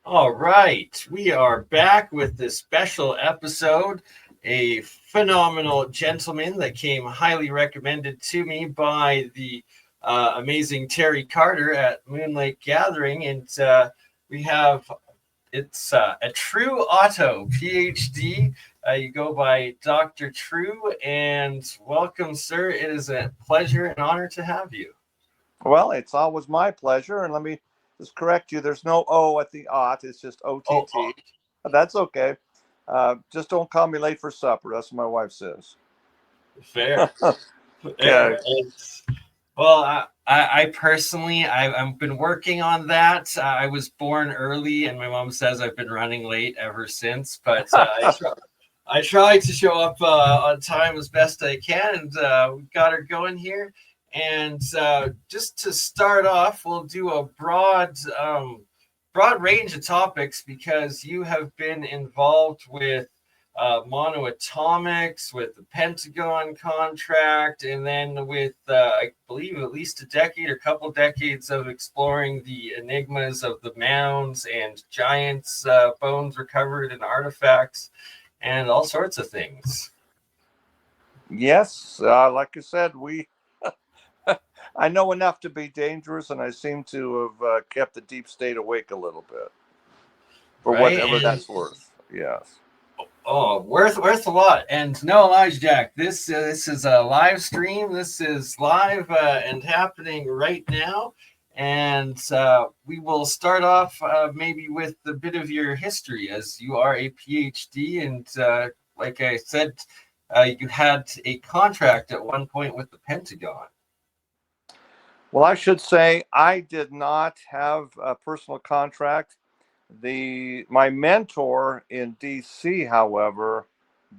All right, we are back with this special episode. A phenomenal gentleman that came highly recommended to me by the amazing Terry Carter at Moonlight Gathering. And we have, it's a True Otto, PhD. You go by Dr. True, and welcome, sir. It is a pleasure and honor to have you. Well, it's always my pleasure. And let me just correct you. There's no O at the OT. It's just OTT. That's okay. Just don't call me late for supper. That's what my wife says. Fair. Okay. Well, I personally, I've been working on that. I was born early, and my mom says I've been running late ever since. But I try to show up on time as best I can, and we've got her going here. And just to start off, we'll do a broad range of topics because you have been involved with monoatomics, with the Pentagon contract, and then with, I believe, at least a decade or couple decades of exploring the enigmas of the mounds and giants' bones recovered and artifacts and all sorts of things. Yes, like I said, I know enough to be dangerous, and I seem to have kept the deep state awake a little bit, for whatever that's worth. Yes. Oh, worth a lot. And no lies, Jack. This is a live stream. This is live and happening right now. And we will start off maybe with a bit of your history, as you are a PhD. And like I said, you had a contract at one point with the Pentagon. Well, I should say I did not have a personal contract. My mentor in DC, however,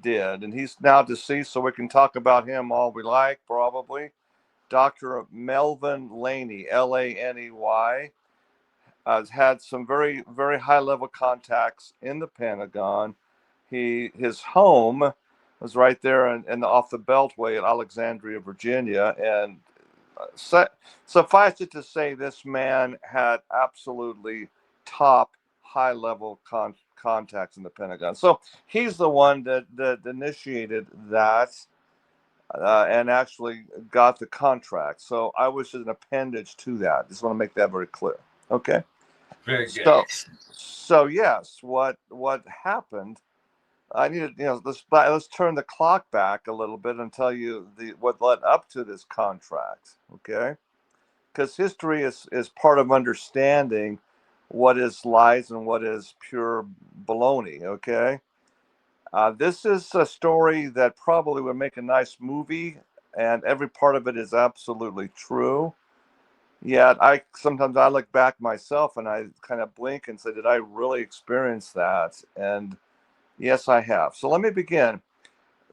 did, and he's now deceased, so we can talk about him all we like, probably. Dr. Melvin Laney, Laney, has had some very, very high-level contacts in the Pentagon. His home was right there off the Beltway in Alexandria, Virginia, and suffice it to say, this man had absolutely top high-level contacts in the Pentagon. So he's the one that initiated that and actually got the contract. So I was just an appendage to that. Just want to make that very clear. Okay. Very good. So yes, what happened? I needed, let's turn the clock back a little bit and tell you what led up to this contract, okay? Because history is part of understanding what is lies and what is pure baloney, okay? This is a story that probably would make a nice movie, and every part of it is absolutely true. Yet sometimes I look back myself and I kind of blink and say, did I really experience that? And yes, I have. So let me begin.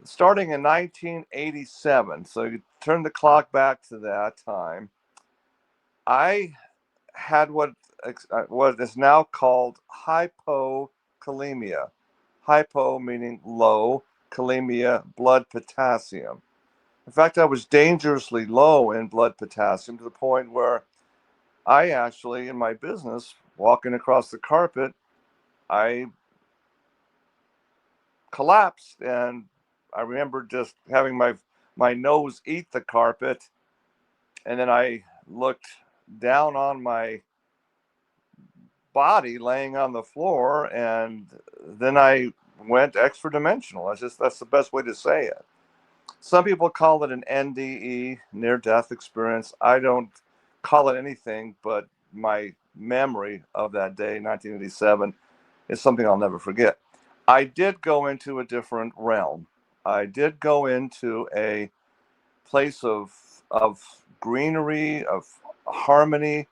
Starting in 1987, so you turn the clock back to that time, I had what is now called hypokalemia. Hypo meaning low, kalemia, blood potassium. In fact, I was dangerously low in blood potassium to the point where I actually, in my business, walking across the carpet, I collapsed, and I remember just having my nose eat the carpet, and then I looked down on my body laying on the floor, and then I went extra dimensional. That's the best way to say it. Some people call it an NDE, near-death experience. I don't call it anything, but my memory of that day, 1987, is something I'll never forget. I did go into a different realm. I did go into a place of greenery, of harmony,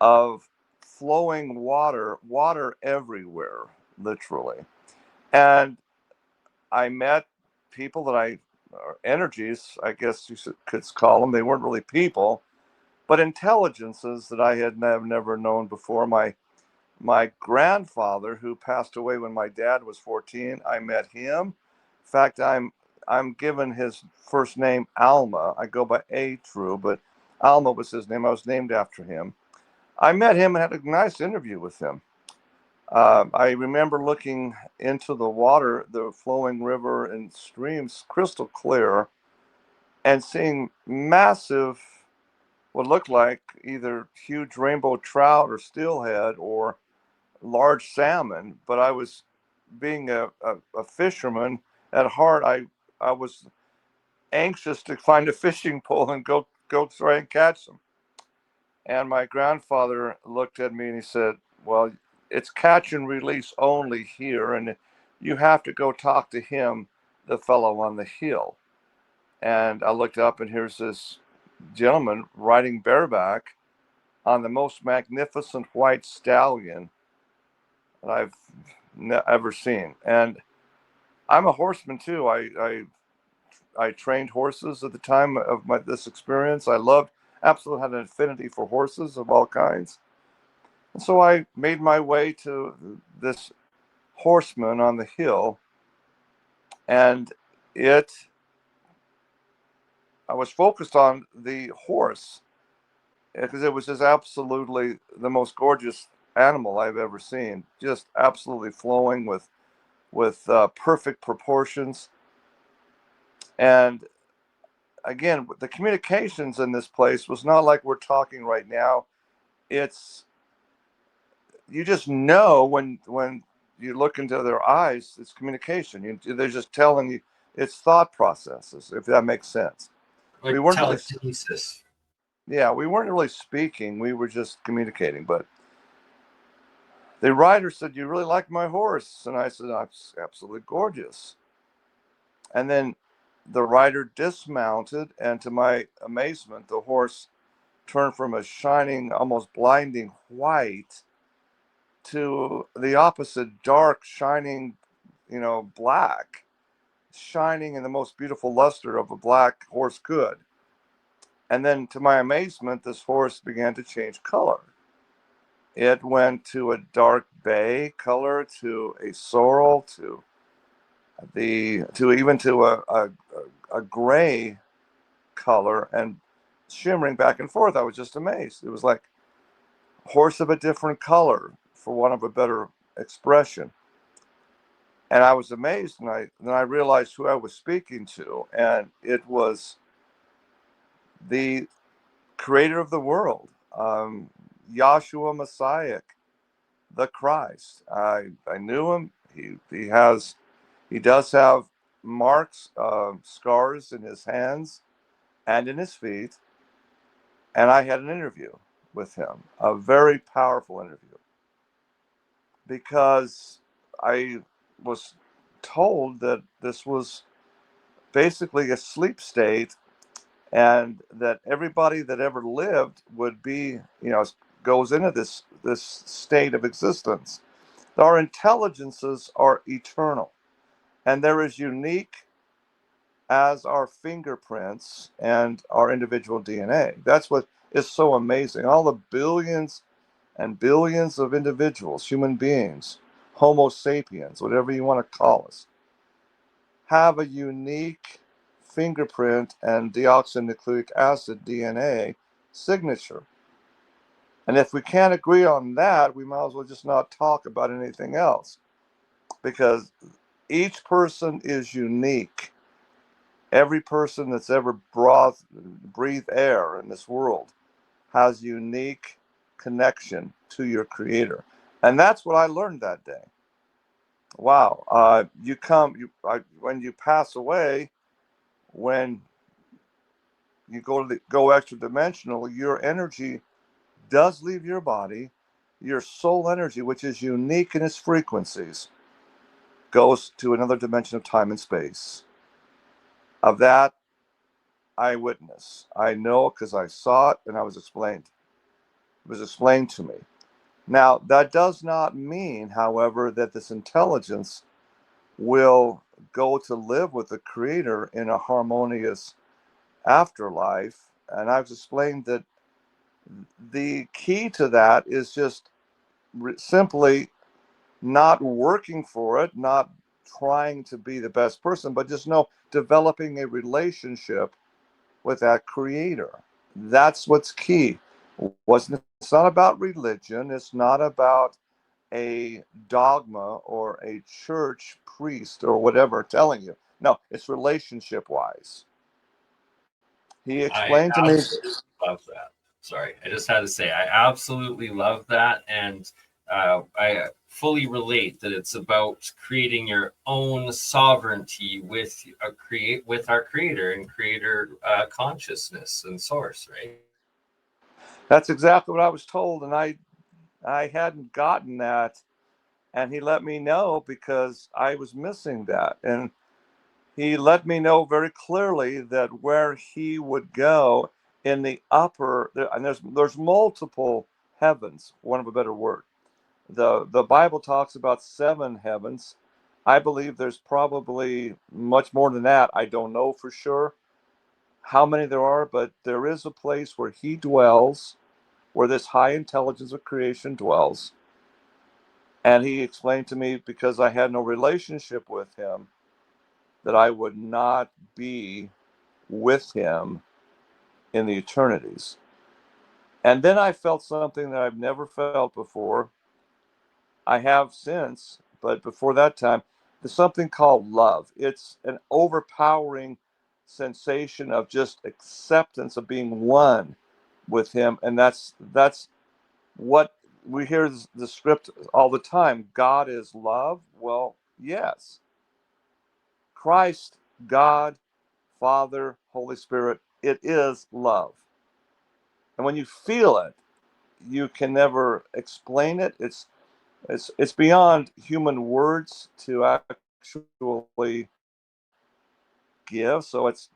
of flowing water everywhere, literally. And I met people that or energies, I guess you could call them. They weren't really people, but intelligences that I had never known before. My grandfather, who passed away when my dad was 14, I met him. In fact, I'm given his first name Alma. I go by A True, but Alma was his name. I was named after him. I met him and had a nice interview with him. I remember looking into the water, the flowing river and streams, crystal clear, and seeing massive, what looked like either huge rainbow trout or steelhead or large salmon. But I was, being a fisherman at heart, I was anxious to find a fishing pole and go try and catch them. And my grandfather looked at me and he said, "Well, it's catch and release only here, and you have to go talk to him, the fellow on the hill." And I looked up, and here's this gentleman riding bareback on the most magnificent white stallion that I've ever seen. And I'm a horseman too. I trained horses at the time of this experience. I loved, absolutely had an affinity for horses of all kinds. And so I made my way to this horseman on the hill, and it I was focused on the horse because it was just absolutely the most gorgeous animal I've ever seen. Just absolutely flowing with perfect proportions. And again, the communications in this place was not like we're talking right now. It's, you just know when you look into their eyes, it's communication. They're just telling you, it's thought processes, if that makes sense. We Like weren't really, telekinesis. yeah, we weren't really speaking. We were just communicating. But the rider said, "You really like my horse?" And I said, "It's absolutely gorgeous." And then the rider dismounted, and to my amazement, the horse turned from a shining, almost blinding white to the opposite, dark, shining, black, shining in the most beautiful luster of a black horse could. And then, to my amazement, this horse began to change color. It went to a dark bay color, to a sorrel, to even to a gray color, and shimmering back and forth. I was just amazed. It was like horse of a different color, for want of a better expression. And I was amazed, and then I realized who I was speaking to, and it was the creator of the world, Yahshua Messiah, the Christ. I knew him. He does have marks, scars in his hands and in his feet. And I had an interview with him, a very powerful interview, because I was told that this was basically a sleep state, and that everybody that ever lived would be, goes into this state of existence. Our intelligences are eternal, and they're as unique as our fingerprints and our individual DNA. That's what is so amazing. All the billions and billions of individuals, human beings, Homo sapiens, whatever you want to call us, have a unique fingerprint and deoxynucleic acid DNA signature. And if we can't agree on that, we might as well just not talk about anything else, because each person is unique. Every person that's ever breathed air in this world has unique connection to your creator. And that's what I learned that day. Wow. When you pass away, when you go extra dimensional, your energy does leave your body. Your soul energy, which is unique in its frequencies, goes to another dimension of time and space. Of that, I witness. I know, because I saw it and I was explained. It was explained to me. Now, that does not mean, however, that this intelligence will go to live with the Creator in a harmonious afterlife. And I've explained that the key to that is just simply not working for it, not trying to be the best person, but just developing a relationship with that Creator. That's what's key. It's not about religion. It's not about a dogma or a church priest or whatever telling you. No, it's relationship wise. He I explained to me. absolutely love that. Sorry, I just had to say I absolutely love that, and I fully relate that it's about creating your own sovereignty with our creator and creator consciousness and source, right? That's exactly what I was told, and I hadn't gotten that, and he let me know because I was missing that, and he let me know very clearly that where he would go in the upper, and there's multiple heavens, for want of a better word. The Bible talks about 7 heavens. I believe there's probably much more than that. I don't know for sure how many there are, but there is a place where he dwells, where this high intelligence of creation dwells. And he explained to me, because I had no relationship with him, that I would not be with him in the eternities. And then I felt something that I've never felt before. I have since, but before that time, there's something called love. It's an overpowering sensation of just acceptance of being one with him. And that's what we hear the script all the time. God is love. Well, yes. Christ, God, Father, Holy Spirit, it is love. And when you feel it, you can never explain it. It's beyond human words to actually give. So it's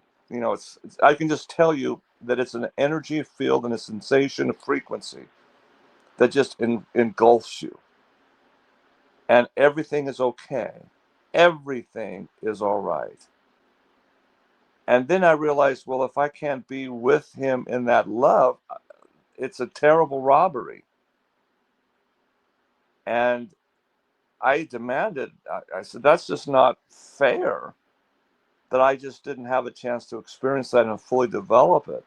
I can just tell you that it's an energy field and a sensation, a frequency that just engulfs you, and everything is okay. Everything is all right. And then I realized, well, if I can't be with him in that love, it's a terrible robbery. And I demanded, I said, that's just not fair that I just didn't have a chance to experience that and fully develop it.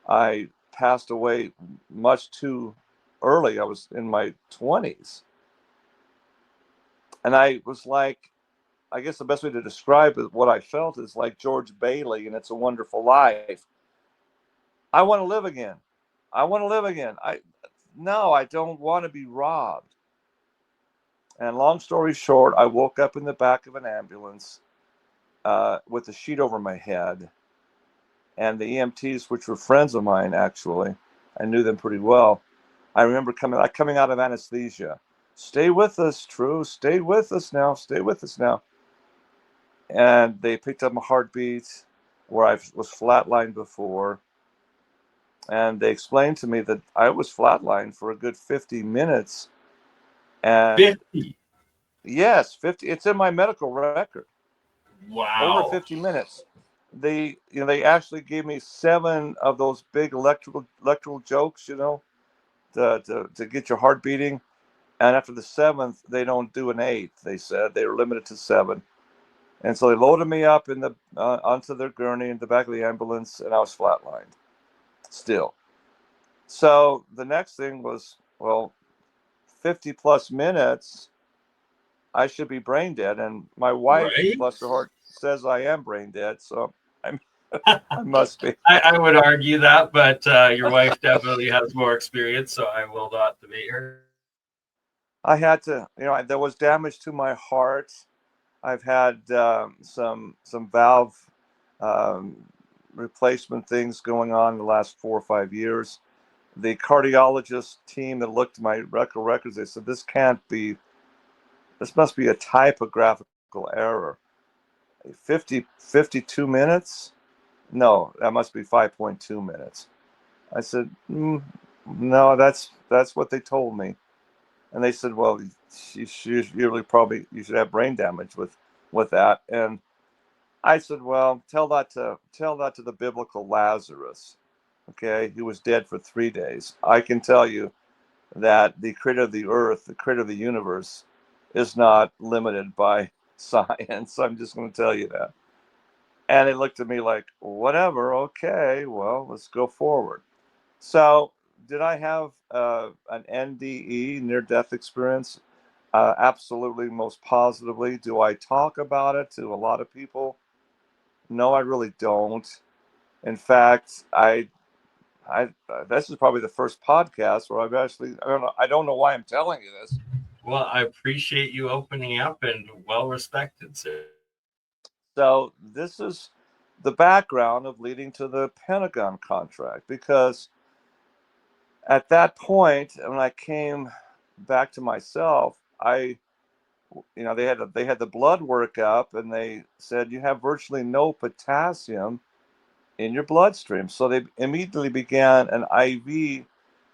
I passed away much too early. I was in my 20s. And I was like, I guess the best way to describe it, what I felt is like George Bailey in It's a Wonderful Life. I want to live again. I want to live again. No, I don't want to be robbed. And long story short, I woke up in the back of an ambulance with a sheet over my head. And the EMTs, which were friends of mine, actually, I knew them pretty well. I remember coming out of anesthesia. Stay with us, True. Stay with us now. Stay with us now. And they picked up my heartbeat where I was flatlined before. And they explained to me that I was flatlined for a good 50 minutes. And 50. yes, 50. It's in my medical record. Over Wow. 50 minutes. They actually gave me 7 of those big electrical jokes, to get your heart beating. And after the 7th, they don't do an 8th. They said they were limited to 7. And so they loaded me up in the onto their gurney in the back of the ambulance, and I was flatlined still. So the next thing was, well, 50 plus minutes, I should be brain dead. And my wife, Right? bless her heart, says I am brain dead. So I'm, I must be. I would argue that, but your wife definitely has more experience, so I will not debate her. I had to, there was damage to my heart. I've had some valve um, replacement things going on in the last 4 or 5 years. The cardiologist team that looked at my records, they said, this must be a typographical error. 52 minutes? No, that must be 5.2 minutes. I said, no, that's what they told me. And they said, well, you should have brain damage with with that. And I said, well, tell that to the biblical Lazarus. Okay, he was dead for 3 days. I can tell you that the creator of the earth, the creator of the universe, is not limited by science. I'm just going to tell you that. And he looked at me like, whatever, okay, well, let's go forward. So, did I have an NDE, near death experience? Absolutely, most positively. Do I talk about it to a lot of people? No, I really don't. In fact, this is probably the first podcast where I've actually, I don't know why I'm telling you this. Well, I appreciate you opening up, and well respected, sir. So this is the background of leading to the Pentagon contract, because at that point, when I came back to myself, they had the blood work up, and they said you have virtually no potassium in your bloodstream. So they immediately began an IV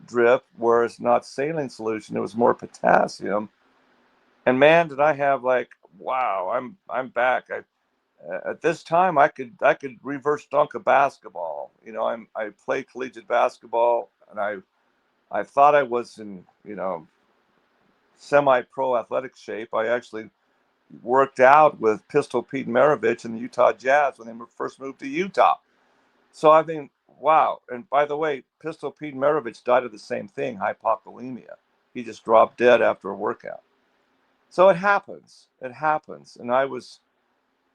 drip where it's not saline solution; it was more potassium. And man, did I have like, wow, I'm back. At this time, I could reverse dunk a basketball. I played collegiate basketball, and I thought I was in semi-pro athletic shape. I actually worked out with Pistol Pete Maravich and the Utah Jazz when they first moved to Utah. So I mean, wow. And by the way, Pistol Pete Maravich died of the same thing, hypokalemia. He just dropped dead after a workout. So it happens. It happens. And I was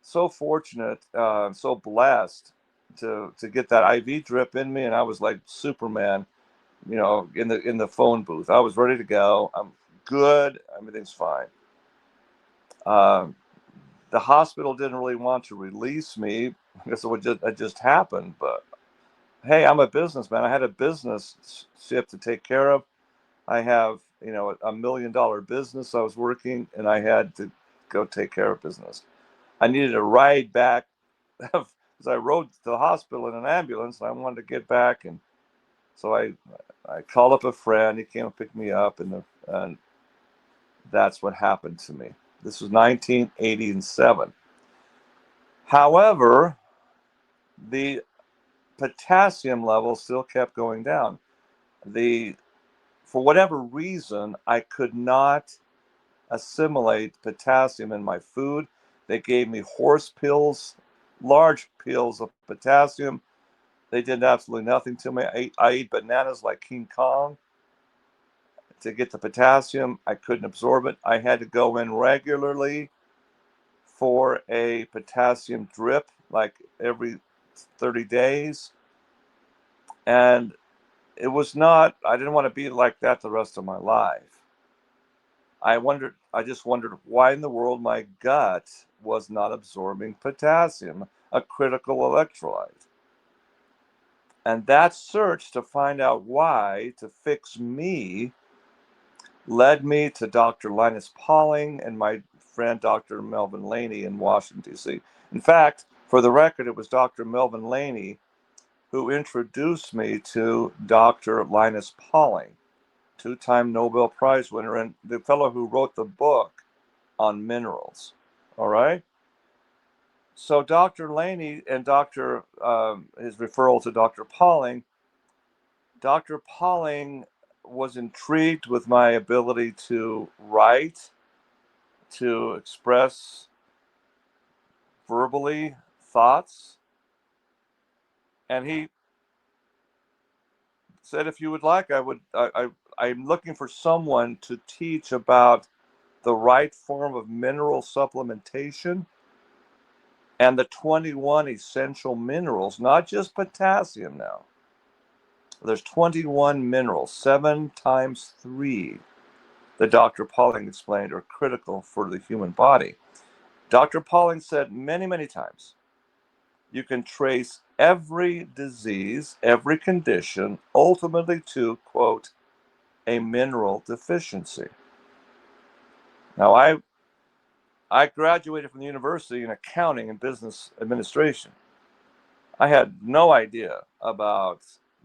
so fortunate, so blessed to get that IV drip in me, and I was like Superman, in the phone booth. I was ready to go. I'm good. Everything's fine. Um, the hospital didn't really want to release me because it just happened. But hey, I'm a businessman. I had a business ship to take care of. I have, $1 million business I was working, and I had to go take care of business. I needed a ride back because I rode to the hospital in an ambulance, and I wanted to get back. And so I called up a friend. He came and picked me up, and that's what happened to me. This was 1987. However, the potassium level still kept going down. The For whatever reason, I could not assimilate potassium in my food. They gave me horse pills, large pills of potassium. They did absolutely nothing to me. I ate bananas like King Kong to get the potassium. I couldn't absorb it. I had to go in regularly for a potassium drip, like every 30 days. And I didn't want to be like that the rest of my life. I just wondered why in the world my gut was not absorbing potassium, a critical electrolyte. And that search to find out why, to fix me, led me to Dr. Linus Pauling and my friend Dr. Melvin Laney in Washington, D.C. In fact, for the record, it was Dr. Melvin Laney who introduced me to Dr. Linus Pauling, two-time Nobel Prize winner, and the fellow who wrote the book on minerals. All right? So Dr. Laney and his referral to Dr. Pauling was intrigued with my ability to write, to express verbally thoughts, and he said, if you would like, I'm looking for someone to teach about the right form of mineral supplementation and the 21 essential minerals, not just potassium now. There's 21 minerals, 7 times 3, that Dr. Pauling explained are critical for the human body. Dr. Pauling said many, many times, you can trace every disease, every condition, ultimately to, quote, a mineral deficiency. Now, I graduated from the university in accounting and business administration. I had no idea about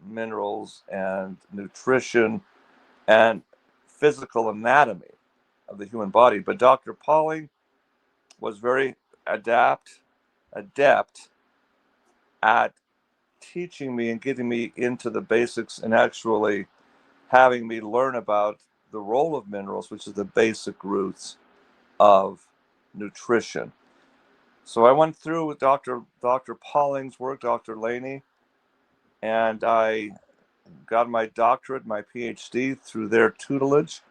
minerals and nutrition and physical anatomy of the human body. But Dr. Pauling was very adept at teaching me and getting me into the basics and actually having me learn about the role of minerals, which is the basic roots of nutrition. So I went through with Dr. Pauling's work, Dr. Laney, and I got my doctorate, my PhD through their tutelage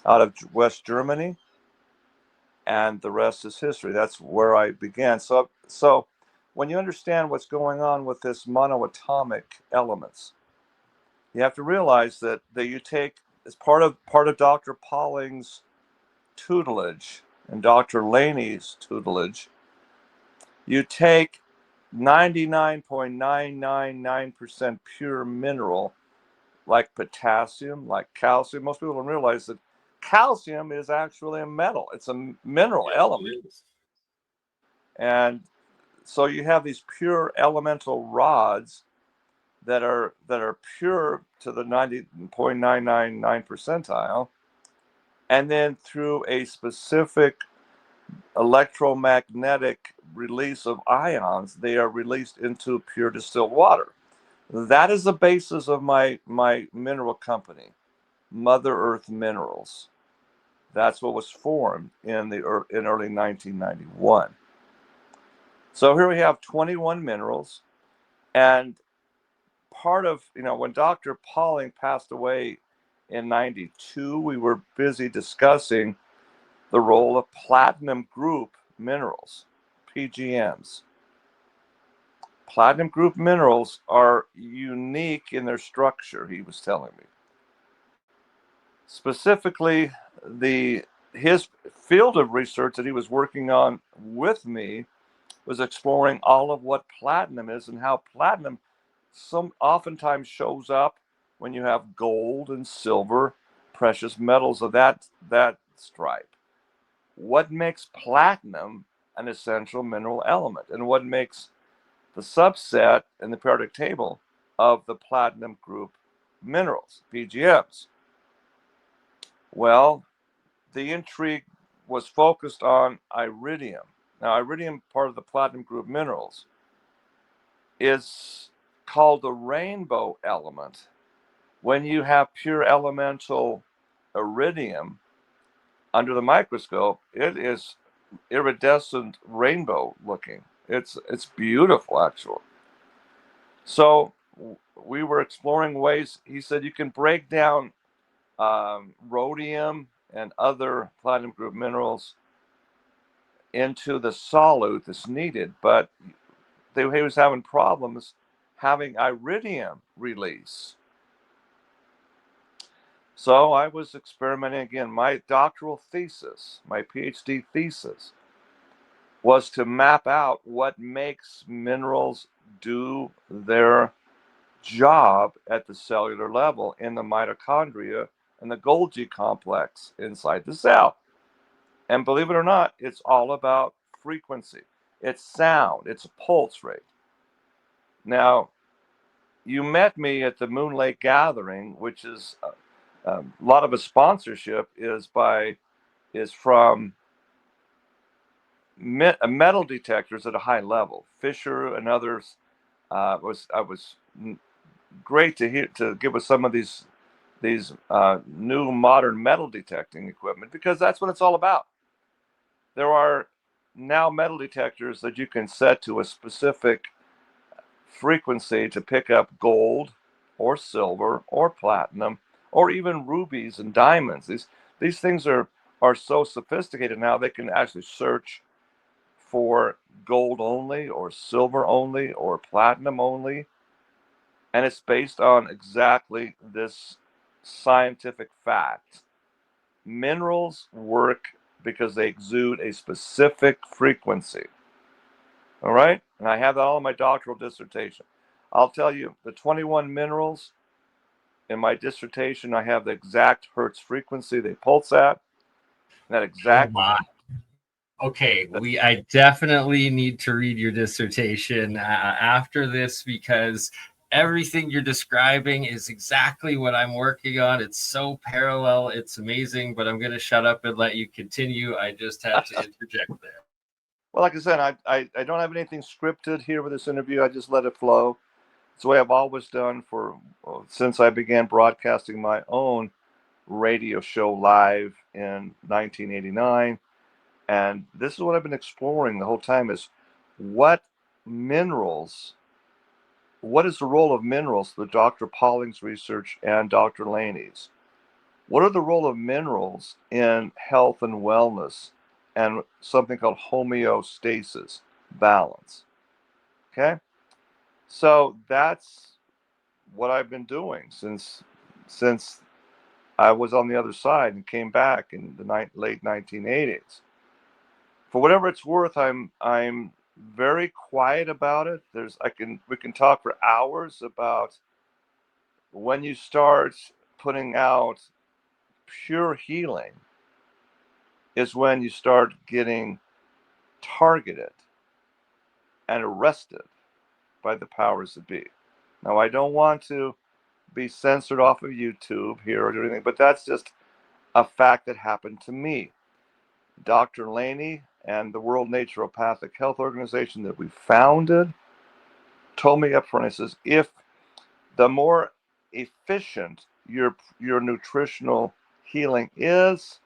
out of West Germany, and the rest is history. That's where I began. So when you understand what's going on with this monoatomic elements, you have to realize that you take as part of Dr. Pauling's tutelage and Dr. Laney's tutelage, you take 99.999% pure mineral like potassium, like calcium. Most people don't realize that calcium is actually a metal. It's a mineral element. And so you have these pure elemental rods that are pure to the 90.999 percentile, and then through a specific electromagnetic release of ions, they are released into pure distilled water. That is the basis of my mineral company, Mother Earth Minerals. That's what was formed in early 1991. So here we have 21 minerals, and part of, when Dr. Pauling passed away in 92, we were busy discussing the role of platinum group minerals, PGMs. Platinum group minerals are unique in their structure, he was telling me. Specifically, his field of research that he was working on with me was exploring all of what platinum is and how platinum oftentimes shows up when you have gold and silver, precious metals of that stripe. What makes platinum an essential mineral element, and what makes the subset in the periodic table of the platinum group minerals, PGMs? Well, the intrigue was focused on iridium. Now, iridium, part of the platinum group minerals, is called a rainbow element. When you have pure elemental iridium under the microscope, it is iridescent rainbow looking. It's beautiful, actually. So we were exploring ways. He said you can break down rhodium and other platinum group minerals into the solute that's needed, but he was having problems having iridium release. So I was experimenting again. My doctoral thesis, my PhD thesis, was to map out what makes minerals do their job at the cellular level in the mitochondria and the Golgi complex inside the cell. And believe it or not, it's all about frequency. It's sound. It's a pulse rate. Now, you met me at the Moon Lake Gathering, which is a lot of a sponsorship is from metal detectors at a high level. Fisher and others was great to give us some of these new modern metal detecting equipment, because that's what it's all about. There are now metal detectors that you can set to a specific frequency to pick up gold or silver or platinum or even rubies and diamonds. These things are so sophisticated now, they can actually search for gold only or silver only or platinum only. And it's based on exactly this scientific fact. Minerals work because they exude a specific frequency. All right? And I have that all in my doctoral dissertation. I'll tell you, the 21 minerals in my dissertation, I have the exact Hertz frequency they pulse at. That exact. Oh my. Okay, I definitely need to read your dissertation after this, because everything you're describing is exactly what I'm working on. It's so parallel. It's amazing, but I'm going to shut up and let you continue. I just had to interject there. Well, like I said, I don't have anything scripted here with this interview. I just let it flow. It's the way I've always done since I began broadcasting my own radio show live in 1989. And this is what I've been exploring the whole time: is what minerals, what is the role of minerals through Dr. Pauling's research and Dr. Laney's? What are the role of minerals in health and wellness and something called homeostasis, balance? Okay, so that's what I've been doing since I was on the other side and came back in the late 1980s. For whatever it's worth, I'm very quiet about it. We can talk for hours about when you start putting out pure healing is when you start getting targeted and arrested by the powers that be. Now, I don't want to be censored off of YouTube here or anything, but that's just a fact that happened to me. Dr. Laney and the World Naturopathic Health Organization that we founded told me up front, he says, if the more efficient your nutritional healing is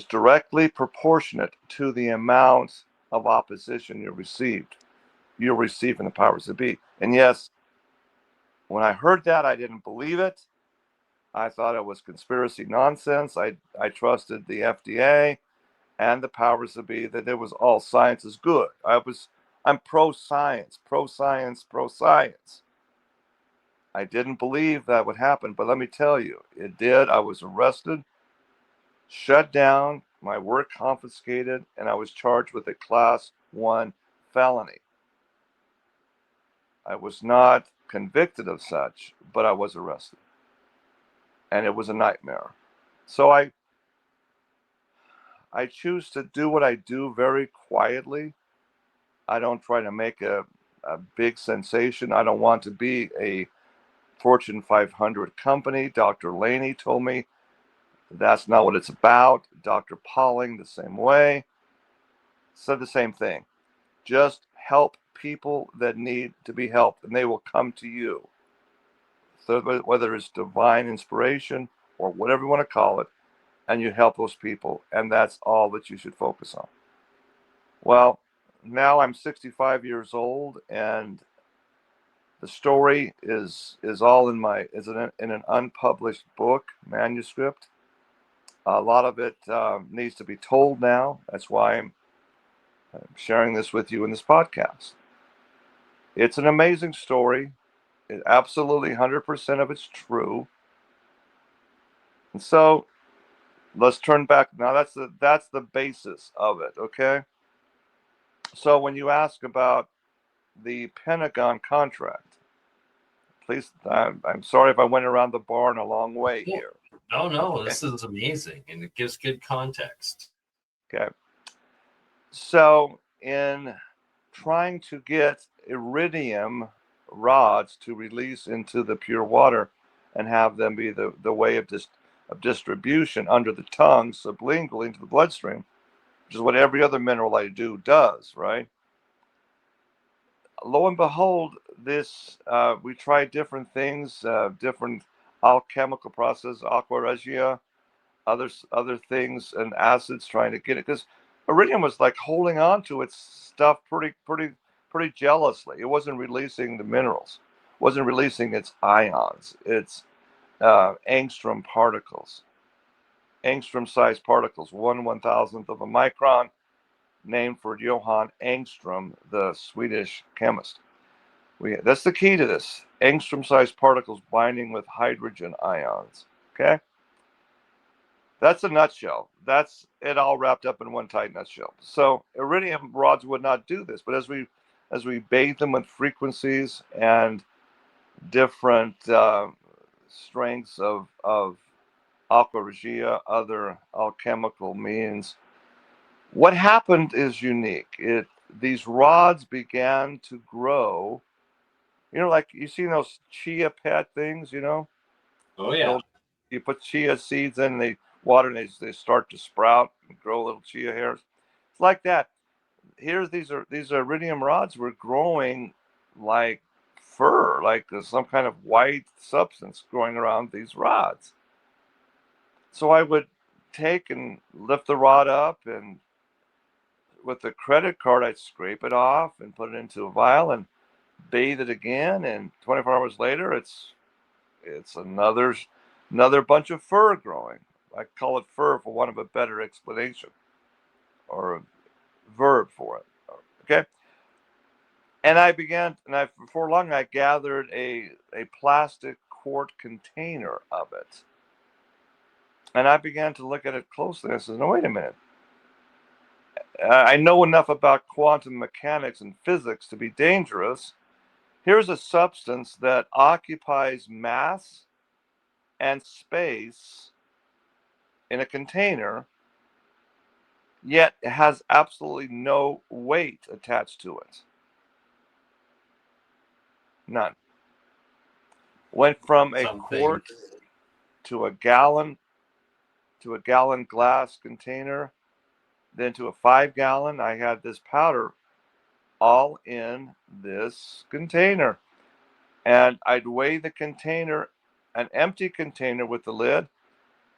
directly proportionate to the amount of opposition you're receiving the powers that be. And yes, when I heard that, I didn't believe it. I thought it was conspiracy nonsense. I trusted the FDA and the powers that be that it was all science is good. I'm pro science, pro science, pro science. I didn't believe that would happen, but let me tell you, it did. I was arrested, shut down, my work confiscated, and I was charged with a class 1 felony. I was not convicted of such, but I was arrested. And it was a nightmare. So I choose to do what I do very quietly. I don't try to make a big sensation. I don't want to be a Fortune 500 company. Dr. Laney told me that's not what it's about. Dr. Pauling, the same way, said the same thing. Just help people that need to be helped, and they will come to you. So whether it's divine inspiration or whatever you want to call it, and you help those people, and that's all that you should focus on. Well, now I'm 65 years old, and the story is all in an unpublished book manuscript. A lot of it needs to be told now. That's why I'm sharing this with you in this podcast. It's an amazing story. It absolutely 100% of it's true. And so let's turn back now. That's the basis of it. Okay. So when you ask about the Pentagon contract, please, I'm sorry if I went around the barn a long way here. No, okay. This is amazing, and it gives good context. Okay. So in trying to get iridium rods to release into the pure water and have them be the way of distribution under the tongue, sublingually into the bloodstream, which is what every other mineral I do does, right? Lo and behold, we tried different things, different alchemical processes, aqua regia, other things, and acids trying to get it, because iridium was like holding on to its stuff pretty jealously. It wasn't releasing the minerals, wasn't releasing its ions, its angstrom particles, angstrom-sized particles, 1/1000th of a micron, named for Johann Angstrom, the Swedish chemist. That's the key to this: angstrom-sized particles binding with hydrogen ions. Okay. That's a nutshell. That's it, all wrapped up in one tight nutshell. So iridium rods would not do this, but as we bathe them with frequencies and different strengths of aqua regia, other alchemical means, what happened is unique. These rods began to grow. Like you see those chia pet things, Oh yeah. You put chia seeds in, they water, and they start to sprout and grow little chia hairs. It's like that. these iridium rods were growing like fur, like some kind of white substance growing around these rods. So I would take and lift the rod up, and with the credit card, I'd scrape it off and put it into a vial and bathe it again. And 24 hours later, it's another bunch of fur growing. I call it fur for want of a better explanation or a verb for it. Okay. And before long, I gathered a plastic quart container of it. And I began to look at it closely. I said, no, wait a minute. I know enough about quantum mechanics and physics to be dangerous. Here's a substance that occupies mass and space in a container, yet has absolutely no weight attached to it. None. Went from a quart to a gallon glass container, then to a 5-gallon. I had this powder all in this container. And I'd weigh the container, an empty container with the lid,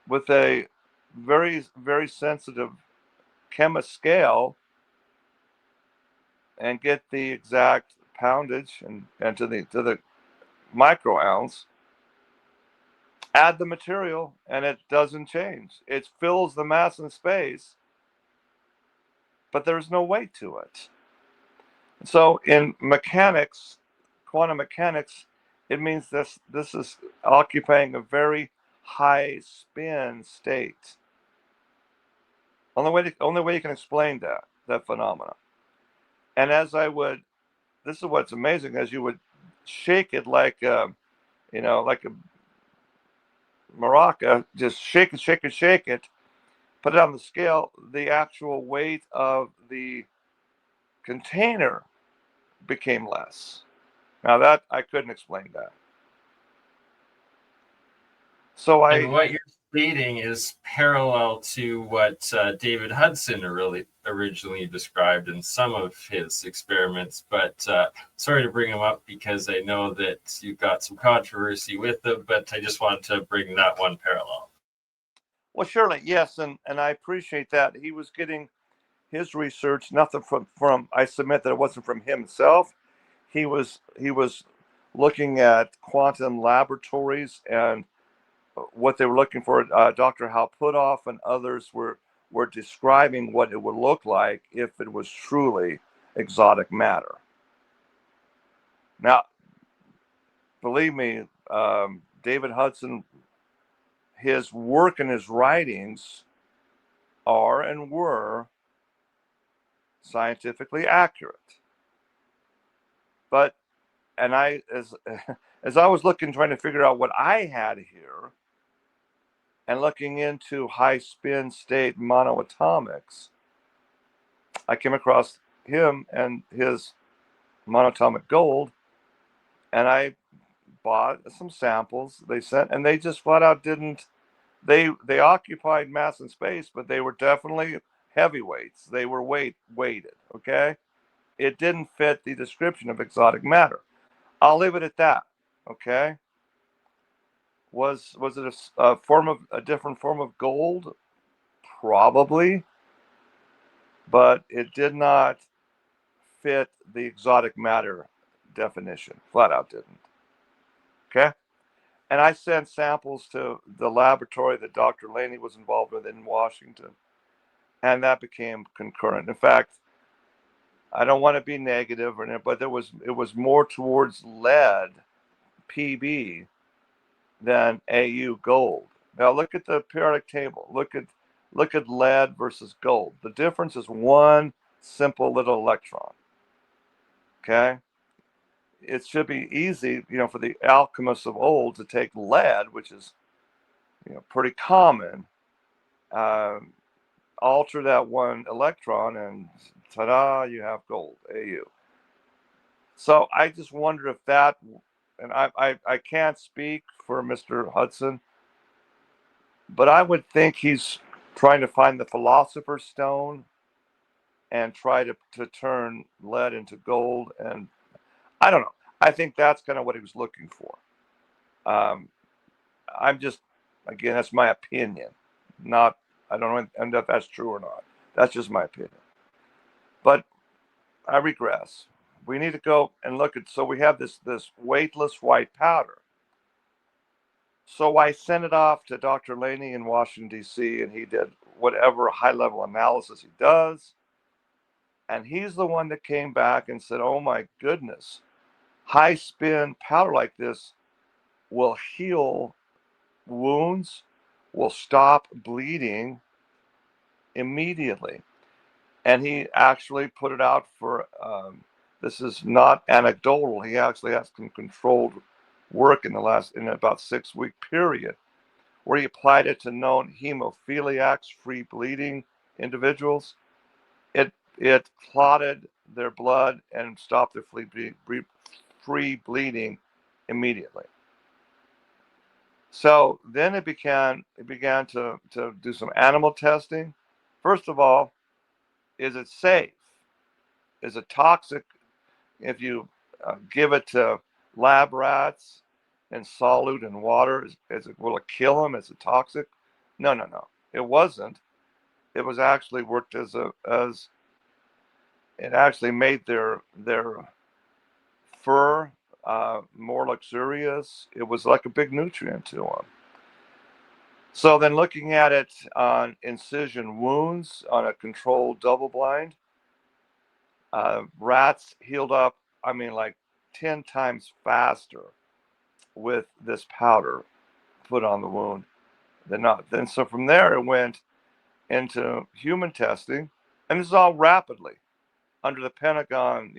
with a very, very sensitive chemist scale, and get the exact poundage and to the micro ounce. Add the material, and it doesn't change. It fills the mass and space, but there's no weight to it. So in mechanics, quantum mechanics, it means this is occupying a very high spin state. Only way you can explain that phenomena. And as I would, this is what's amazing, as you would shake it like like a maraca, just shake it, put it on the scale, the actual weight of the container became less. Now that I couldn't explain that. So and what you're stating is parallel to what David Hudson originally described in some of his experiments. But sorry to bring him up because I know that you've got some controversy with him, but I just wanted to bring that one parallel. Well, surely, yes, and I appreciate that. He was getting his research, nothing from I submit that it wasn't from himself. He was looking at quantum laboratories and what they were looking for. Dr. Hal Puthoff and others were describing what it would look like if it was truly exotic matter. Now, believe me, David Hudson, his work and his writings are and were scientifically accurate. But, and I, as I was trying to figure out what I had here, and looking into high spin state monoatomics, I came across him and his monatomic gold, and I bought some samples they sent, and they just flat out didn't. They occupied mass and space, but they were definitely heavyweights. They were weighted. Okay, it didn't fit the description of exotic matter. I'll leave it at that. Okay. Was it a different form of gold? Probably, but it did not fit the exotic matter definition. Flat out didn't. Okay. And I sent samples to the laboratory that Dr. Laney was involved with in Washington, and that became concurrent. In fact, I don't want to be negative, but it was more towards lead, PB, than AU gold. Now look at the periodic table. Look at lead versus gold. The difference is one simple little electron. Okay? It should be easy, for the alchemists of old to take lead, which is, pretty common, alter that one electron, and ta-da, you have gold, AU. So I just wonder if that, and I can't speak for Mr. Hudson, but I would think he's trying to find the philosopher's stone and try to turn lead into gold. And I don't know. I think that's kind of what he was looking for. I'm just, again, that's my opinion. Not, I don't know if that's true or not. That's just my opinion. But I regress. We need to go and look at, so we have this weightless white powder. So I sent it off to Dr. Laney in Washington, D.C., and he did whatever high-level analysis he does. And he's the one that came back and said, oh my goodness, high-spin powder like this will heal wounds, will stop bleeding immediately. And he actually put it out for, this is not anecdotal, he actually has some controlled work in about 6-week period, where he applied it to known hemophiliacs, free bleeding individuals. It clotted their blood and stopped their free bleeding immediately. So then it began to do some animal testing. First of all, is it safe? Is it toxic if you give it to lab rats and solute in water? Will it kill them? Is it toxic? No. It wasn't. It was actually worked as it actually made their fur more luxurious. It was like a big nutrient to them. So then looking at it on incision wounds on a controlled double blind, rats healed up, like 10 times faster with this powder put on the wound than not. Then so from there it went into human testing, and this is all rapidly under the Pentagon,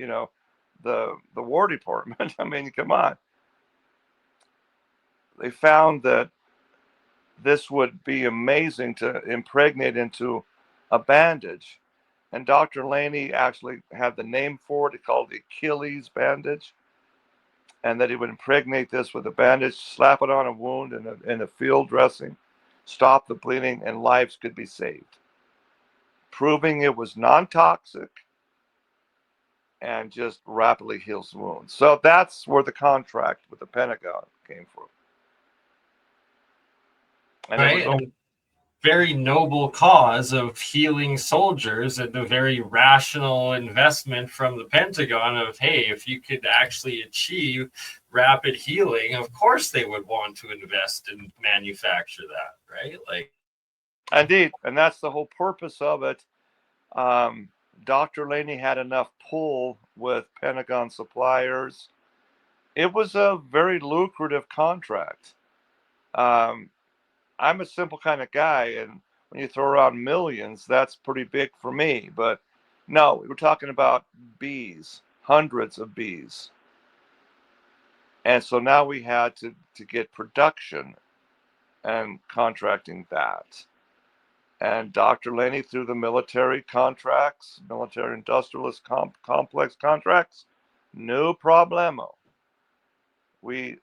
the War Department. Come on. They found that this would be amazing to impregnate into a bandage. And Dr. Laney actually had the name for it. He called it Achilles bandage. And that he would impregnate this with a bandage, slap it on a wound in a field dressing, stop the bleeding, and lives could be saved. Proving it was non-toxic and just rapidly heals wounds. So that's where the contract with the Pentagon came from. And right? it was Very noble cause of healing soldiers, and a very rational investment from the Pentagon of, hey, if you could actually achieve rapid healing, of course they would want to invest and manufacture that, right? Like, indeed, and that's the whole purpose of it. Dr. Laney had enough pull with Pentagon suppliers. It was a very lucrative contract. I'm a simple kind of guy, and when you throw around millions, that's pretty big for me. But no, we were talking about bees, hundreds of bees. And so now we had to get production and contracting that. And Dr. Laney, through the military contracts, military industrialist complex contracts, no problemo. We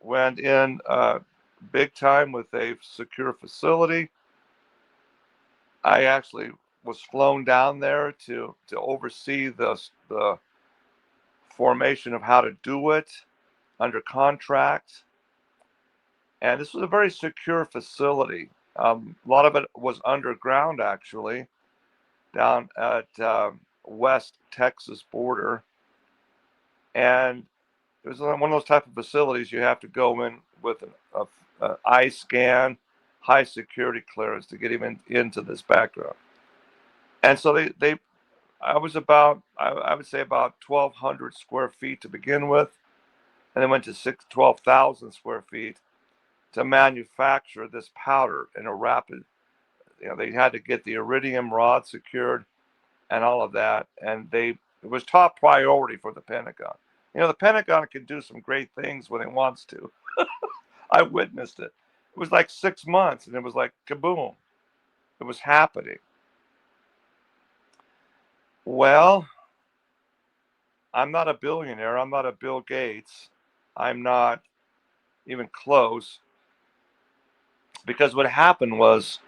went in big time with a secure facility. I actually was flown down there to oversee the formation of how to do it under contract. And this was a very secure facility. A lot of it was underground, actually, down at West Texas border. And it was one of those type of facilities you have to go in with an eye scan, high security clearance to get him into this background. And so I was I would say about 1,200 square feet to begin with, and then went to 12,000 square feet to manufacture this powder in a rapid. They had to get the iridium rod secured and all of that, and it was top priority for the Pentagon. The Pentagon can do some great things when it wants to. I witnessed it. It was like 6 months, and it was like kaboom. It was happening. Well, I'm not a billionaire. I'm not a Bill Gates. I'm not even close. Because what happened was,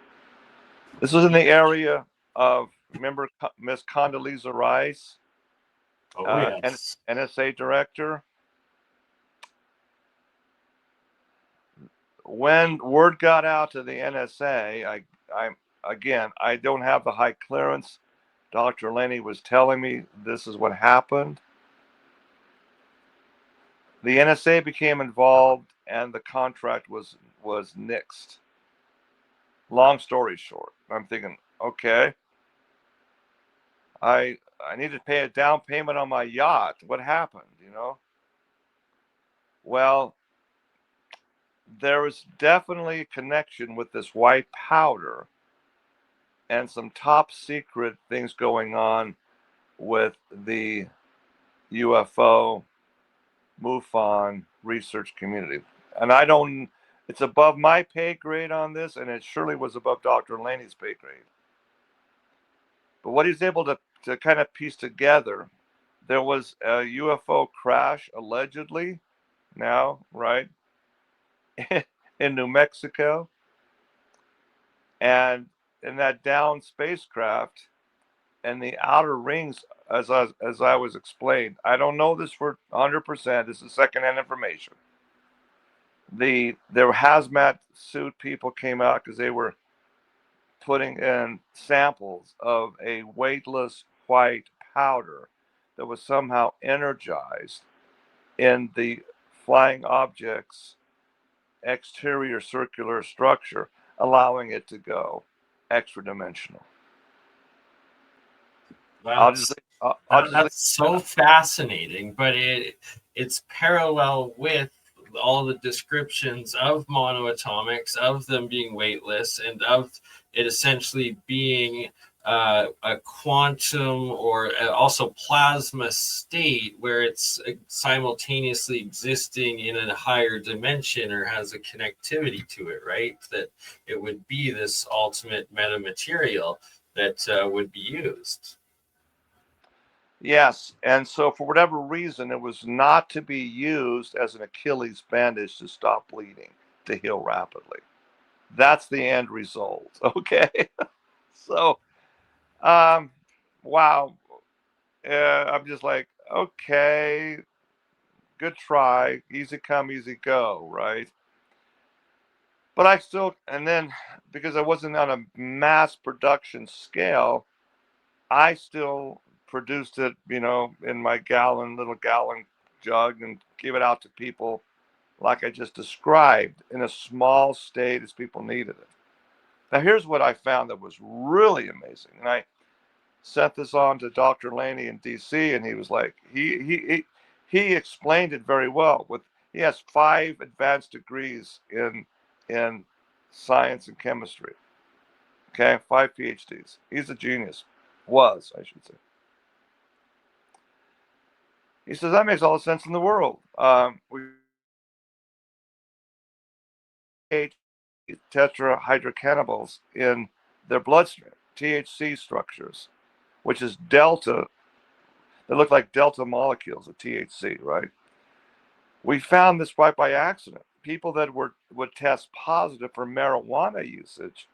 this was in the area of remember Miss Condoleezza Rice, Oh, yes. NSA director. When word got out to the NSA, I don't have the high clearance. Dr. Lenny was telling me this is what happened. The NSA became involved, and the contract was nixed. Long story short, I'm thinking, okay, I need to pay a down payment on my yacht. What happened? Well, there was definitely a connection with this white powder and some top secret things going on with the UFO MUFON research community. And it's above my pay grade on this, and it surely was above Dr. Laney's pay grade. But what he's able to kind of piece together, there was a UFO crash, allegedly, now, right, in New Mexico. And in that downed spacecraft and the outer rings, as I was explained, I don't know this for 100%. This is secondhand information. Their hazmat suit people came out because they were putting in samples of a weightless white powder that was somehow energized in the flying object's exterior circular structure, allowing it to go extra dimensional. That's so fascinating, but it's parallel with all the descriptions of monoatomics, of them being weightless, and of it essentially being a quantum or also plasma state where it's simultaneously existing in a higher dimension or has a connectivity to it, right? That it would be this ultimate metamaterial that would be used. Yes, and so for whatever reason, it was not to be used as an Achilles bandage to stop bleeding, to heal rapidly. That's the end result. Okay, so wow, I'm just like, okay, good try, easy come, easy go, right? But I still, and then because I wasn't on a mass production scale, I still produced it, in my little gallon jug and gave it out to people like I just described in a small state as people needed it. Now, here's what I found that was really amazing. And I sent this on to Dr. Laney in DC, and he was like, he explained it very well. He has 5 advanced degrees in science and chemistry. Okay, 5 PhDs. He's a genius. Was, I should say. He says that makes all the sense in the world. We tetrahydrocannabinoids in their bloodstream, THC structures, which is delta. They look like delta molecules of THC, right? We found this right by accident. People that would test positive for marijuana usage,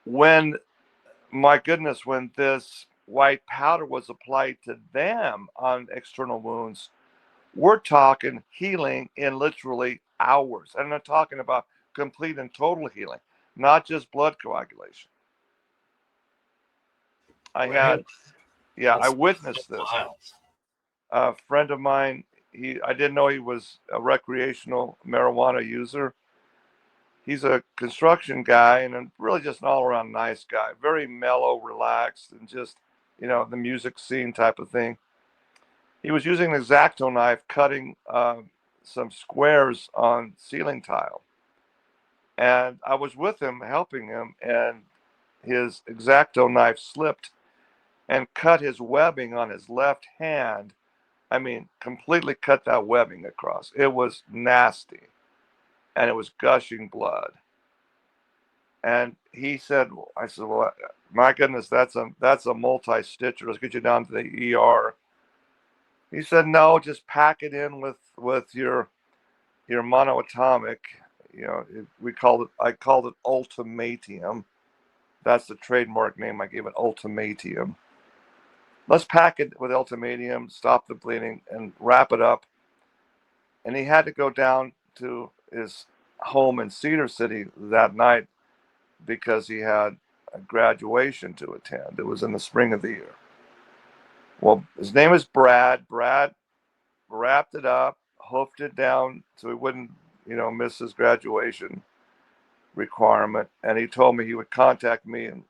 when this white powder was applied to them on external wounds, we're talking healing in literally hours. And I'm not talking about complete and total healing, not just blood coagulation. I witnessed this. Wild. A friend of mine, I didn't know he was a recreational marijuana user. He's a construction guy and really just an all-around nice guy, very mellow, relaxed, and just, the music scene type of thing. He was using an X-Acto knife, cutting some squares on ceiling tile. And I was with him, helping him, and his X-Acto knife slipped and cut his webbing on his left hand. I mean, completely cut that webbing across. It was nasty, and it was gushing blood. And I said, well, my goodness, that's a multi-stitcher. Let's get you down to the ER. He said, no, just pack it in with your monoatomic. I called it ultimatum. That's the trademark name. I gave it ultimatum. Let's pack it with ultimatum, stop the bleeding, and wrap it up. And he had to go down to his home in Cedar City that night because he had a graduation to attend. It was in the spring of the year. Well, his name is Brad. Brad wrapped it up, hoofed it down so he wouldn't, miss his graduation requirement. And he told me he would contact me, and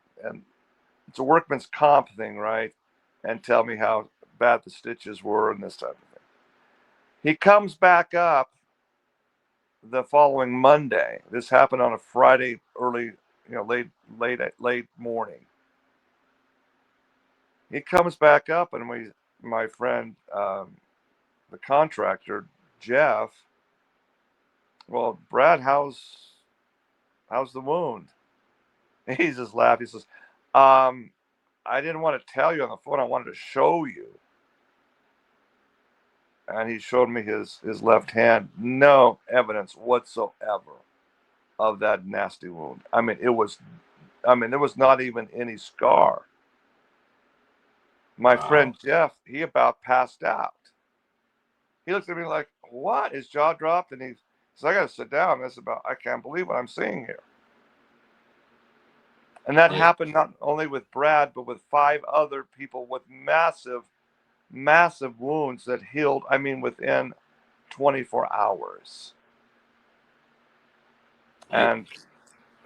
it's a workman's comp thing, right? And tell me how bad the stitches were and this type of thing. He comes back up the following Monday. This happened on a Friday, early, late morning. He comes back up, and my friend, the contractor, Jeff. Well, Brad, how's the wound? He's just laughed. He says, I didn't want to tell you on the phone. I wanted to show you. And he showed me his left hand. No evidence whatsoever of that nasty wound. There was not even any scar. My friend Jeff, he about passed out. He looked at me like, what? His jaw dropped, and he said, I got to sit down. I can't believe what I'm seeing here. And that happened not only with Brad, but with 5 other people with massive, massive wounds that healed, within 24 hours. And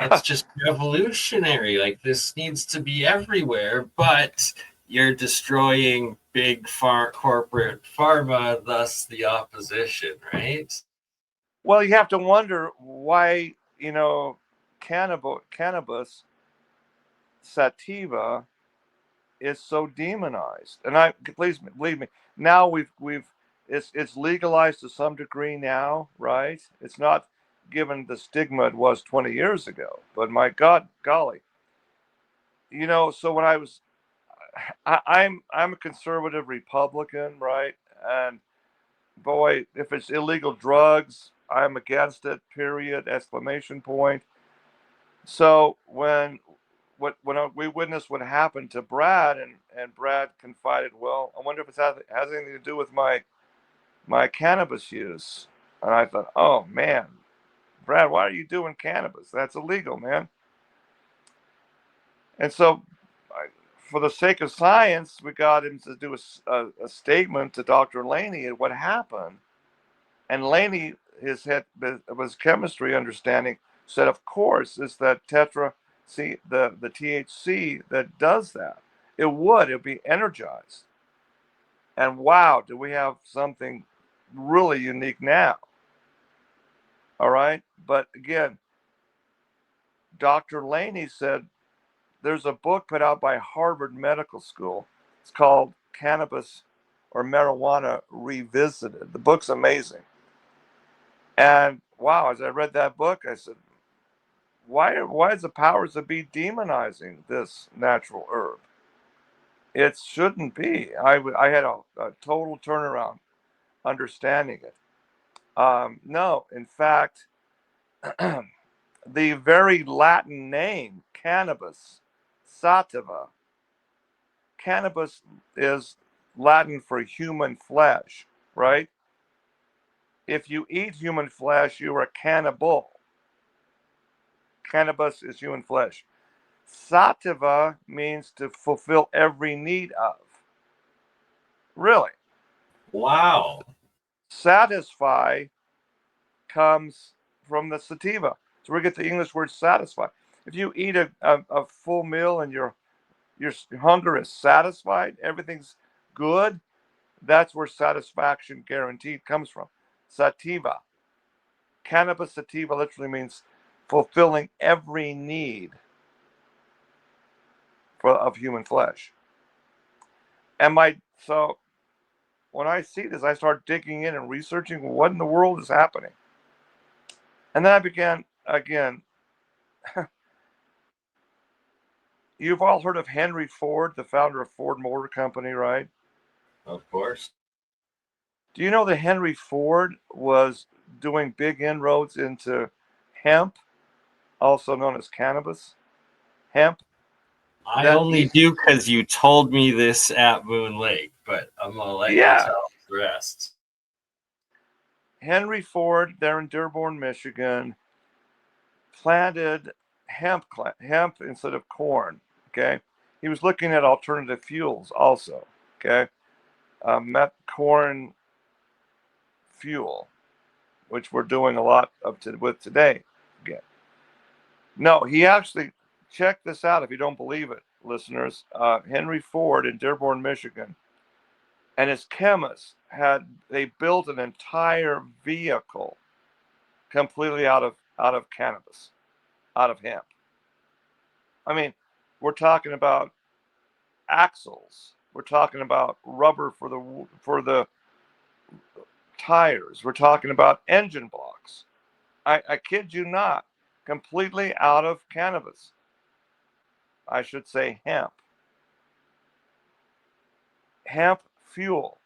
it's just revolutionary. Like, this needs to be everywhere, but you're destroying big corporate pharma, thus the opposition, right? Well, you have to wonder why, cannabis sativa is so demonized. And please believe me, now it's legalized to some degree now, right? It's not given the stigma it was 20 years ago. But my God, golly, so when I'm a conservative Republican, right? And boy, if it's illegal drugs, I'm against it, period, exclamation point. So when we witnessed what happened to Brad, and Brad confided, well, I wonder if it has anything to do with my cannabis use. And I thought, oh man, Brad, why are you doing cannabis? That's illegal, man. And so, for the sake of science, we got him to do a statement to Dr. Laney at what happened. And Laney, his chemistry understanding, said, of course, it's that the THC that does that. It'd be energized. And wow, do we have something really unique now? All right. But again, Dr. Laney said there's a book put out by Harvard Medical School. It's called Cannabis or Marijuana Revisited. The book's amazing. And wow, as I read that book, I said, why is the powers that be demonizing this natural herb? It shouldn't be. I had a total turnaround understanding it. No, in fact, the very Latin name, cannabis, sativa, cannabis is Latin for human flesh, right? If you eat human flesh, you are a cannibal. Cannabis is human flesh. Sativa means to fulfill every need of. Really? Wow. Satisfy comes from the sativa. So we get the English word satisfy. If you eat a full meal and your hunger is satisfied, everything's good, that's where satisfaction guaranteed comes from. Sativa. Cannabis sativa literally means fulfilling every need of human flesh. So when I see this, I start digging in and researching what in the world is happening. And then I began again. You've all heard of Henry Ford, the founder of Ford Motor Company, right? Of course. Do you know that Henry Ford was doing big inroads into hemp, also known as cannabis? Hemp. I that only he, do because you told me this at Moon Lake, but I'm going to let you yeah, tell the rest. Henry Ford, there in Dearborn, Michigan, planted hemp instead of corn. Okay, he was looking at alternative fuels also. Okay, met corn fuel, which we're doing a lot with today. Again, no, he actually check this out if you don't believe it, listeners. Henry Ford in Dearborn, Michigan, and his chemists they built an entire vehicle completely out of cannabis, out of hemp. I mean, we're talking about axles. We're talking about rubber for the tires. We're talking about engine blocks. I kid you not, completely out of cannabis. I should say hemp. Hemp fuel,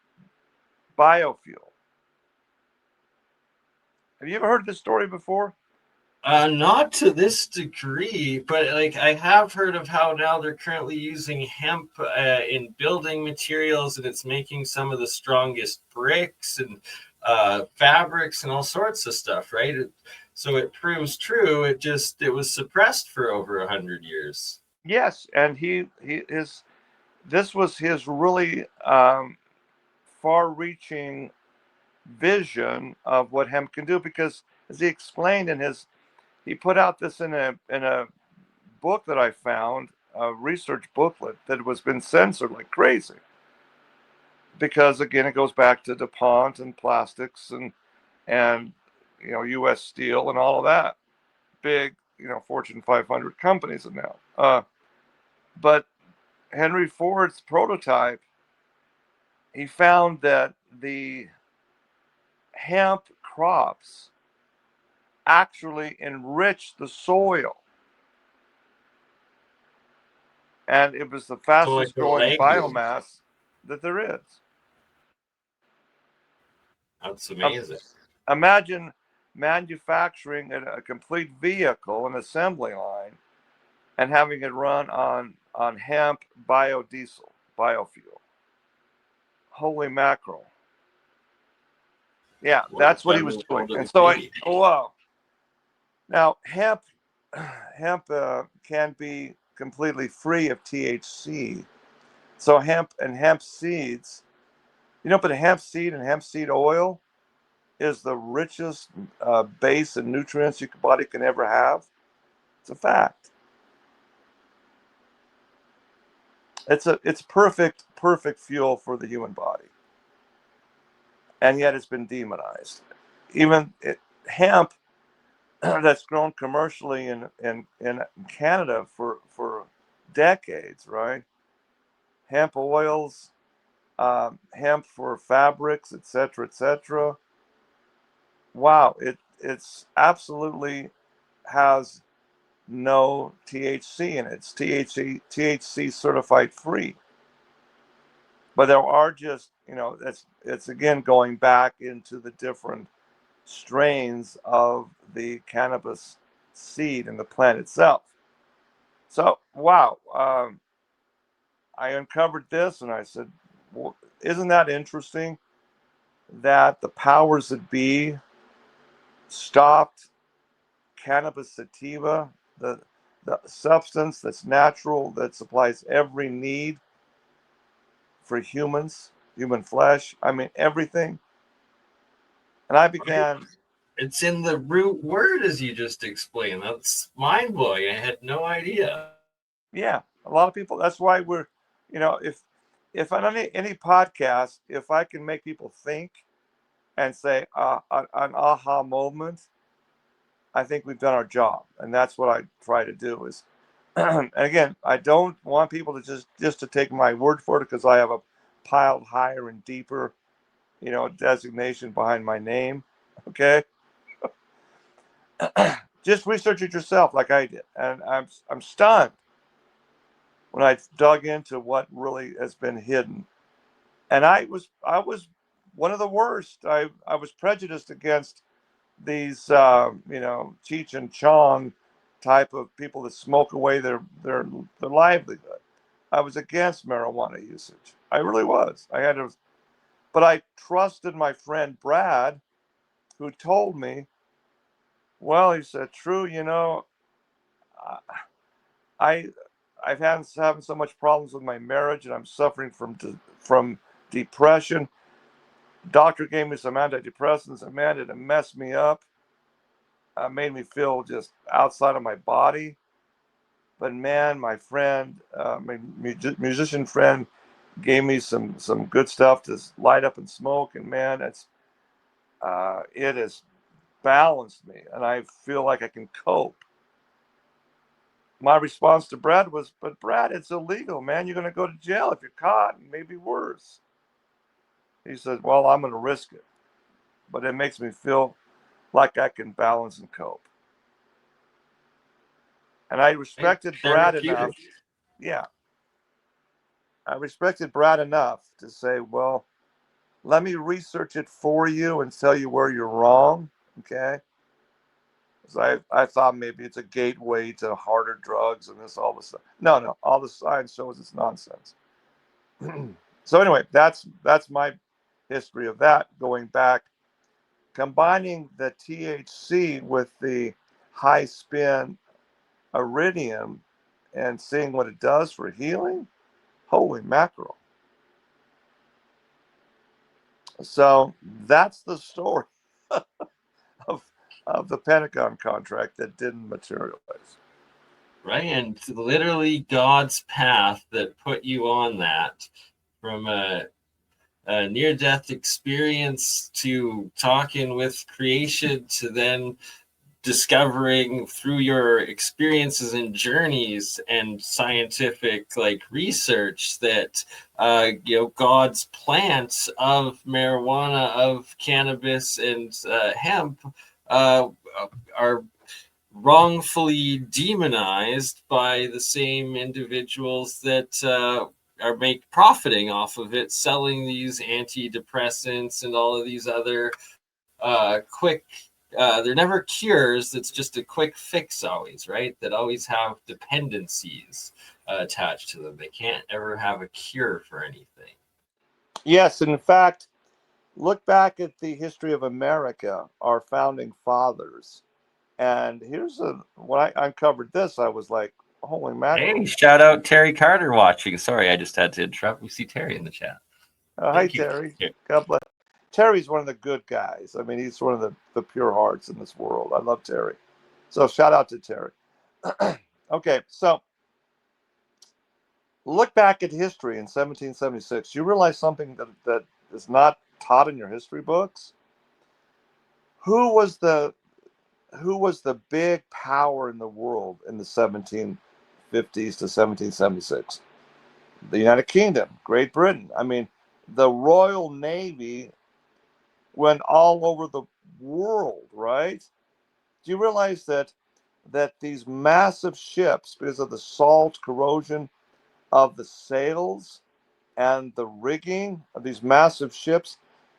biofuel. Have you ever heard this story before? Not to this degree, but like I have heard of how now they're currently using hemp in building materials, and it's making some of the strongest bricks and fabrics and all sorts of stuff, right? So it proves true. It was suppressed for over 100 years. Yes, and his this was his really far-reaching vision of what hemp can do because, as he explained he put out this in a book that I found, a research booklet that was been censored like crazy because again it goes back to DuPont and plastics and U.S. Steel and all of that big Fortune 500 companies now. But Henry Ford's prototype, he found that the hemp crops actually enrich the soil, and it was the So like fastest a growing legume. biomass that there is. That's Um, amazing. Imagine manufacturing a complete vehicle, an assembly line, and having it run on hemp biodiesel, biofuel. Holy mackerel. Yeah, What a that's what he better was doing. world it And would so be. oh wow. Now hemp can be completely free of THC. So hemp and hemp seeds, but a hemp seed and hemp seed oil is the richest base and nutrients your body can ever have. It's a fact. It's perfect fuel for the human body, and yet it's been demonized. Hemp that's grown commercially in Canada for decades, right? Hemp oils, hemp for fabrics, etc., etc. Wow, it's absolutely has no THC in it. It's THC certified free. But there are just it's again going back into the different strains of the cannabis seed and the plant itself. So wow, I uncovered this and I said, well, isn't that interesting that the powers that be stopped cannabis sativa, the substance that's natural that supplies every need for humans, human flesh. I mean everything. And I Right? began, It's in the root word, as you just explained. That's mind blowing. I had no idea. yeah, a lot of people. That's why if on any podcast, if I can make people think and say an aha moment, I think we've done our job, and that's what I try to do. Is and again, I don't want people to just to take my word for it because I have a piled higher and deeper, designation behind my name. Okay, just research it yourself, like I did, and I'm stunned when I dug into what really has been hidden. And I was one of the worst. I was prejudiced against these Cheech and Chong type of people that smoke away their livelihood. I was against marijuana usage. I really was. But I trusted my friend Brad, who told me, well, he said, True, I I've had having so much problems with my marriage, and I'm suffering from depression. Doctor gave me some antidepressants, and man, it messed me up. Made me feel just outside of my body. But man, my friend, my musician friend, gave me some good stuff to light up and smoke, and man, it has balanced me, and I feel like I can cope. My response to Brad was, "But Brad, it's illegal, man. You're going to go to jail if you're caught, and maybe worse." He said, "Well, I'm going to risk it, but it makes me feel like I can balance and cope." And I respected Brad enough. Therapeutic. Yeah, I respected Brad enough to say, "Well, let me research it for you and tell you where you're wrong." Okay. So I thought maybe it's a gateway to harder drugs and all this stuff. No, all the science shows it's nonsense. So anyway, that's my history of that, going back, combining the THC with the high spin iridium and seeing what it does for healing. Holy mackerel. So that's the story of, of the Pentagon contract that didn't materialize. Right, and literally God's path that put you on that, from a near-death experience to talking with creation to then discovering through your experiences and journeys and scientific research that God's plants of marijuana, of cannabis, and hemp are wrongfully demonized by the same individuals that are profiting off of it, selling these antidepressants and all of these other quick. They're never cures. It's just a quick fix, always, right? That always have dependencies attached to them. They can't ever have a cure for anything. Yes, in fact, look back at the history of America, our founding fathers. And when I uncovered this, I was like, holy Hey, mackerel. shout out Terry Carter watching. Sorry, I just had to interrupt. We see Terry in the chat. Hi, Thank you. Terry. God bless. Terry's one of the good guys. I mean, he's one of the pure hearts in this world. I love Terry. So shout out to Terry. Okay, so look back at history in 1776. You realize something that is not taught in your history books? Who was the big power in the world in the 1750s to 1776? The United Kingdom, Great Britain. I mean, the Royal Navy went all over the world, right? Do you realize that these massive ships, because of the salt corrosion of the sails and the rigging of these massive ships,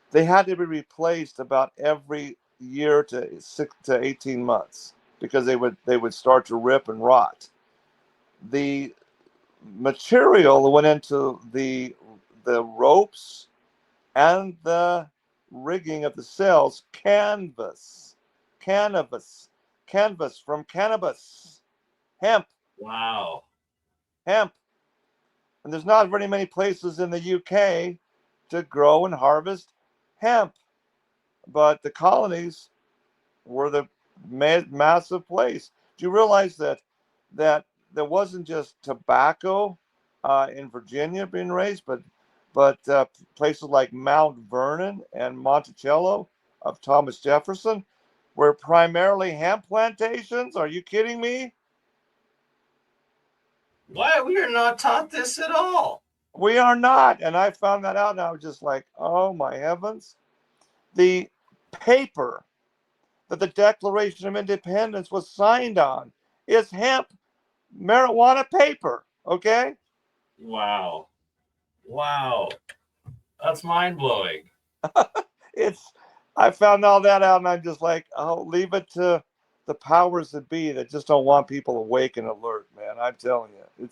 they had to be replaced about every year to 6 to 18 months because they would start to rip and rot. The material that went into the ropes and the rigging of the sails, canvas, canvas from cannabis, hemp, Wow. hemp. And there's not very many places in the UK to grow and harvest hemp, but the colonies were the massive place. Do you realize that there wasn't just tobacco in Virginia being raised, but places like Mount Vernon and Monticello of Thomas Jefferson were primarily hemp plantations? Are you kidding me? Why? We are not taught this at all. We are not. And I found that out, and I was just like, oh my heavens. The paper that the Declaration of Independence was signed on is hemp marijuana paper. Okay. Wow. Wow. That's mind blowing. it's I found all that out, and I'm just like, oh, leave it to the powers that be that just don't want people awake and alert, man. I'm telling you,